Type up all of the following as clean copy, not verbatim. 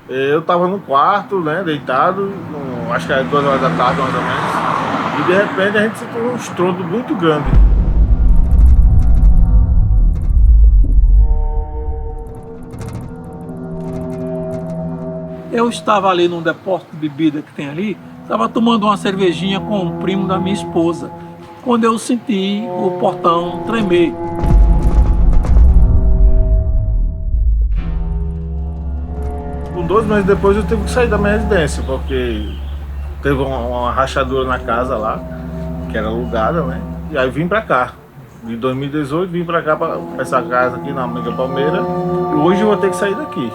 Eu estava no quarto, né, deitado, acho que era 2 horas da tarde, mais ou menos, e de repente a gente sentiu um estrondo muito grande. Eu estava ali num depósito de bebida que tem ali, estava tomando uma cervejinha com um primo da minha esposa, quando eu senti o portão tremer. Com 2 meses depois eu tive que sair da minha residência, porque teve uma rachadura na casa lá, que era alugada, né? E aí vim pra cá. Em 2018 vim pra cá, pra essa casa aqui na Amiga Palmeira, e hoje eu vou ter que sair daqui.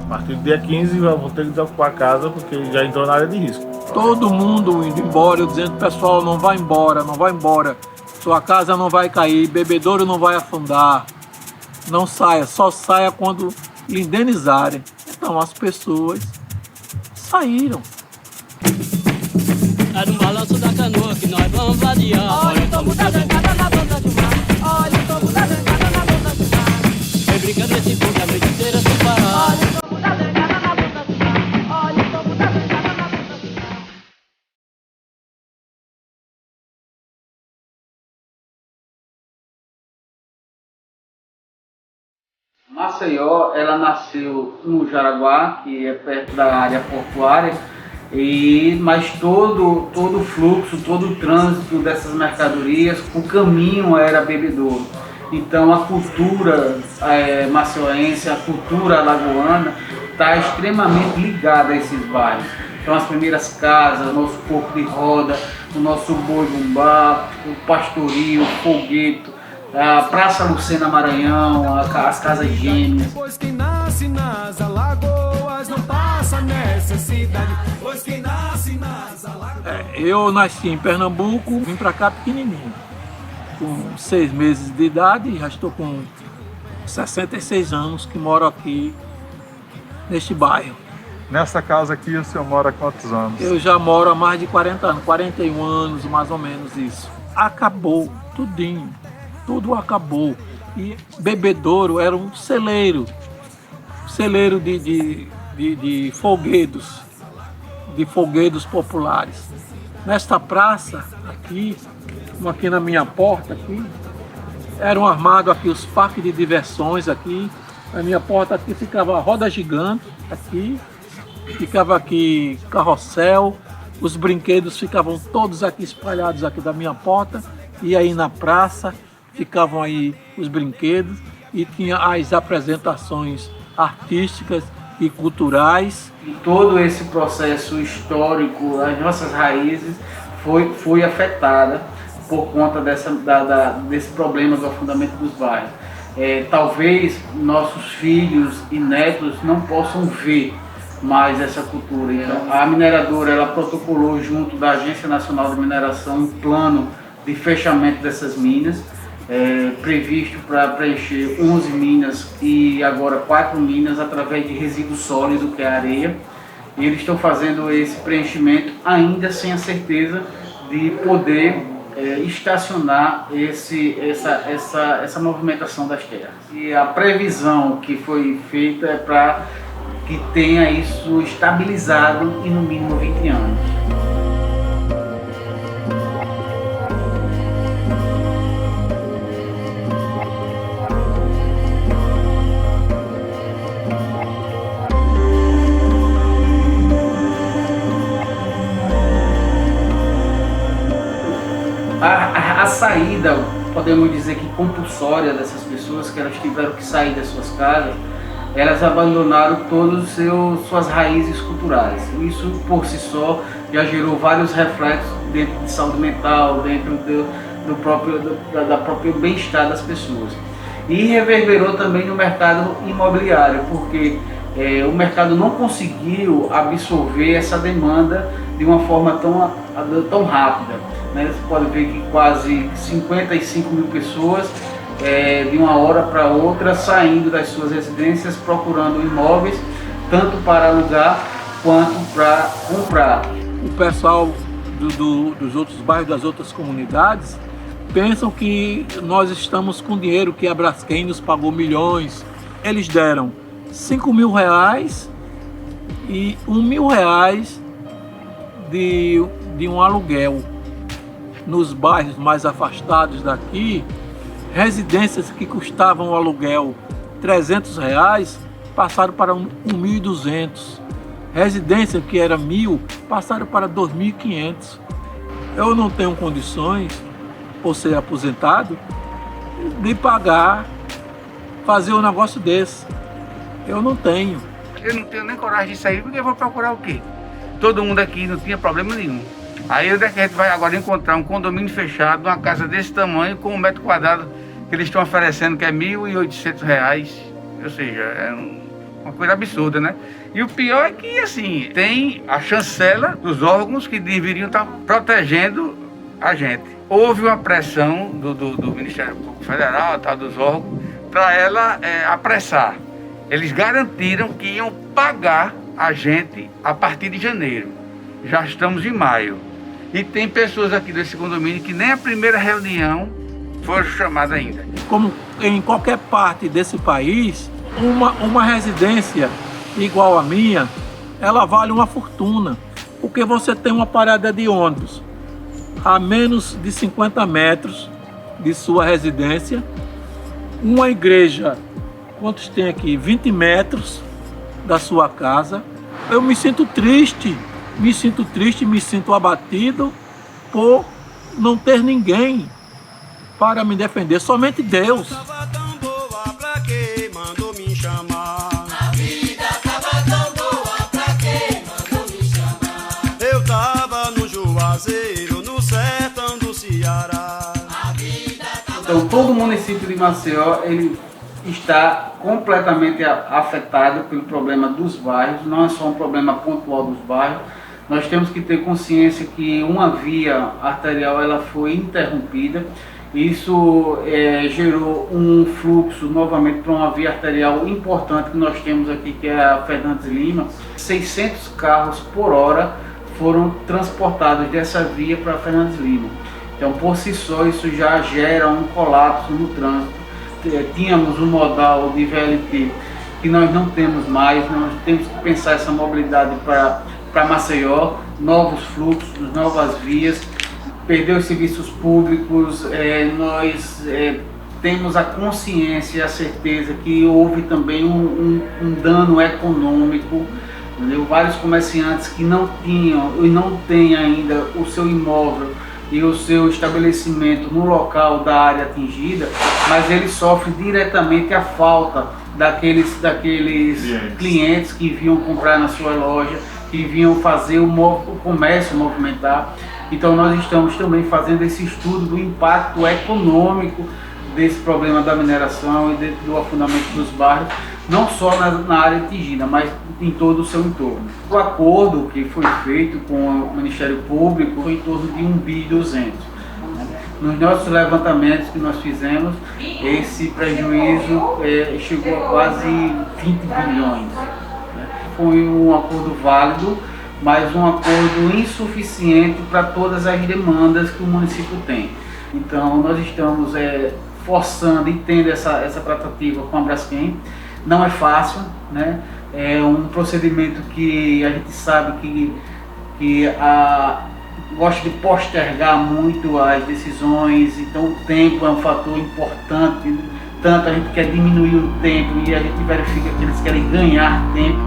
A partir do dia 15 eu vou ter que desocupar a casa, porque já entrou na área de risco. Todo mundo indo embora, eu dizendo, pessoal, não vai embora, não vai embora. Sua casa não vai cair, bebedouro não vai afundar. Não saia, só saia quando lhe indenizarem. Então as pessoas saíram. É no balanço da canoa que nós vamos vadear. Olha o tombo da jangada na banda do mar. Olha o tombo da jangada na banda do mar. Vem brincando nesse fogo a noite inteira sem parar. Olha o tombo da jangada na banda do mar. Olha o tombo da jangada na banda do mar. Maceió, ela nasceu no Jaraguá, que é perto da área portuária, mas todo o fluxo, todo o trânsito dessas mercadorias, o caminho era Bebedouro. Então a cultura maceiense, a cultura alagoana está extremamente ligada a esses bairros. Então as primeiras casas, o nosso corpo de roda, o nosso boi bumbá, o pastorio, o fogueto, a Praça Lucena Maranhão, as casas gêmeas. Pois quem nasce nas Alagoas não passa necessidade. Pois quem nasce nas Alagoas... Eu nasci em Pernambuco, vim para cá pequenininho, com 6 meses de idade, já estou com 66 anos que moro aqui neste bairro. Nessa casa aqui o senhor mora há quantos anos? Eu já moro há mais de 40 anos, 41 anos mais ou menos isso. Acabou tudinho, tudo acabou. E Bebedouro era um celeiro de folguedos populares. Nesta praça aqui, como aqui na minha porta aqui, eram armados aqui os parques de diversões aqui. Na minha porta aqui ficava a roda gigante aqui, ficava aqui carrossel, os brinquedos ficavam todos aqui espalhados aqui da minha porta, e aí na praça ficavam aí os brinquedos e tinha as apresentações artísticas e culturais. E todo esse processo histórico, as nossas raízes, foi afetada por conta desse problema do afundamento dos bairros. Talvez nossos filhos e netos não possam ver mais essa cultura. Então, a mineradora ela protocolou junto da Agência Nacional de Mineração um plano de fechamento dessas minas, previsto para preencher 11 minas e agora 4 minas através de resíduo sólido, que é a areia. E eles estão fazendo esse preenchimento ainda sem a certeza de poder estacionar essa movimentação das terras. E a previsão que foi feita é para que tenha isso estabilizado em no mínimo 20 anos. A saída, podemos dizer que compulsória dessas pessoas, que elas tiveram que sair das suas casas, elas abandonaram todas suas raízes culturais. Isso por si só já gerou vários reflexos dentro de saúde mental, dentro da própria bem-estar das pessoas. E reverberou também no mercado imobiliário, porque o mercado não conseguiu absorver essa demanda de uma forma tão rápida. Você pode ver que quase 55 mil pessoas, de uma hora para outra, saindo das suas residências, procurando imóveis, tanto para alugar quanto para comprar. O pessoal dos outros bairros, das outras comunidades, pensam que nós estamos com dinheiro, que a Braskem nos pagou milhões. Eles deram R$5.000 e R$1.000 de um aluguel. Nos bairros mais afastados daqui, residências que custavam o aluguel R$300 passaram para 1.200. Residência que era 1.000 passaram para 2.500. Eu não tenho condições, por ser aposentado, de pagar, fazer um negócio desse. Eu não tenho. Eu não tenho nem coragem de sair, porque eu vou procurar o quê? Todo mundo aqui não tinha problema nenhum. Aí onde é que a gente vai agora encontrar um condomínio fechado, uma casa desse tamanho, com 1 metro quadrado que eles estão oferecendo, que é R$1.800. Ou seja, é uma coisa absurda, né? E o pior é que, assim, tem a chancela dos órgãos que deveriam estar protegendo a gente. Houve uma pressão do Ministério Público Federal, tal, dos órgãos, para ela apressar. Eles garantiram que iam pagar a gente a partir de janeiro. Já estamos em maio. E tem pessoas aqui desse condomínio que nem a primeira reunião foram chamadas ainda. Como em qualquer parte desse país, uma residência igual a minha, ela vale uma fortuna. Porque você tem uma parada de ônibus a menos de 50 metros de sua residência, uma igreja, quantos tem aqui? 20 metros da sua casa. Eu me sinto triste, me sinto abatido por não ter ninguém para me defender, somente Deus. Tava tão boa pra quem mandou me chamar. A vida tava tão boa pra quem mandou me chamar. Eu tava no Juazeiro, no sertão do Ceará. A vida tava Então todo o município de Maceió, ele está completamente afetado pelo problema dos bairros. Não é só um problema pontual dos bairros. Nós temos que ter consciência que uma via arterial ela foi interrompida. Isso gerou um fluxo novamente para uma via arterial importante que nós temos aqui, que é a Fernandes Lima. 600 carros por hora foram transportados dessa via para Fernandes Lima. Então, por si só, isso já gera um colapso no trânsito. Tínhamos um modal de VLT que nós não temos mais. Nós temos que pensar essa mobilidade para Maceió, novos fluxos, novas vias. Perdeu os serviços públicos, nós temos a consciência e a certeza que houve também um dano econômico, entendeu? Vários comerciantes que não tinham e não têm ainda o seu imóvel e o seu estabelecimento no local da área atingida, mas eles sofrem diretamente a falta daqueles clientes que vinham comprar na sua loja, que vinham fazer o comércio movimentar. Então nós estamos também fazendo esse estudo do impacto econômico desse problema da mineração e do afundamento dos bairros, não só na área atingida, mas em todo o seu entorno. O acordo que foi feito com o Ministério Público foi em torno de 1.200 bilhões. Nos nossos levantamentos que nós fizemos, esse prejuízo chegou a quase 20 bilhões. Foi um acordo válido, mas um acordo insuficiente para todas as demandas que o município tem. Então nós estamos forçando e tendo essa tratativa com a Braskem. Não é fácil, né? É um procedimento que a gente sabe que gosta de postergar muito as decisões, então o tempo é um fator importante, tanto a gente quer diminuir o tempo e a gente verifica que eles querem ganhar tempo.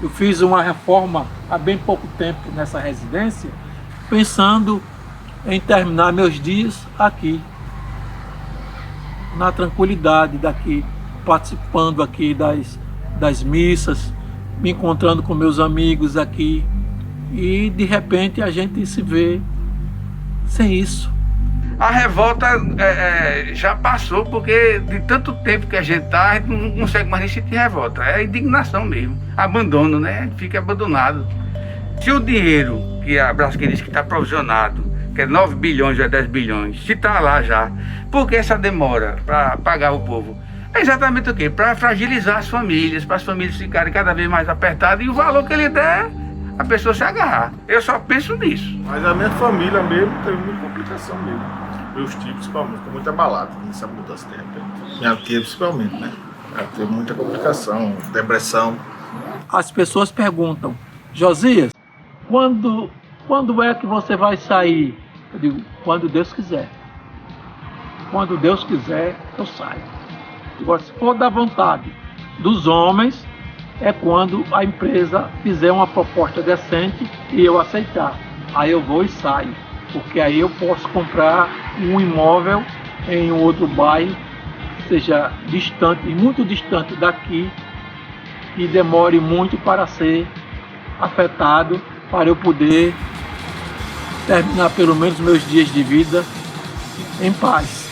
Eu fiz uma reforma há bem pouco tempo nessa residência, pensando em terminar meus dias aqui, na tranquilidade daqui, participando aqui das missas, me encontrando com meus amigos aqui, e de repente a gente se vê sem isso. A revolta já passou, porque de tanto tempo que a gente não consegue mais nem sentir revolta. É indignação mesmo, abandono, né? A gente fica abandonado. Se o dinheiro que a Braskem diz que está provisionado, que é 9 bilhões ou 10 bilhões, se está lá já, por que essa demora para pagar o povo? É exatamente o quê? Para fragilizar as famílias, para as famílias ficarem cada vez mais apertadas e o valor que ele der, a pessoa se agarrar. Eu só penso nisso. Mas a minha família mesmo teve muita complicação mesmo. Meus tios principalmente, ficou muito abalado nessa mudança de repente. Minha tia principalmente, né? Ela teve muita complicação, depressão. As pessoas perguntam, Josias, quando é que você vai sair? Eu digo, quando Deus quiser. Quando Deus quiser, eu saio. Agora, se for da vontade dos homens, é quando a empresa fizer uma proposta decente e eu aceitar. Aí eu vou e saio, porque aí eu posso comprar um imóvel em um outro bairro, seja distante, muito distante daqui, e demore muito para ser afetado, para eu poder terminar pelo menos meus dias de vida em paz.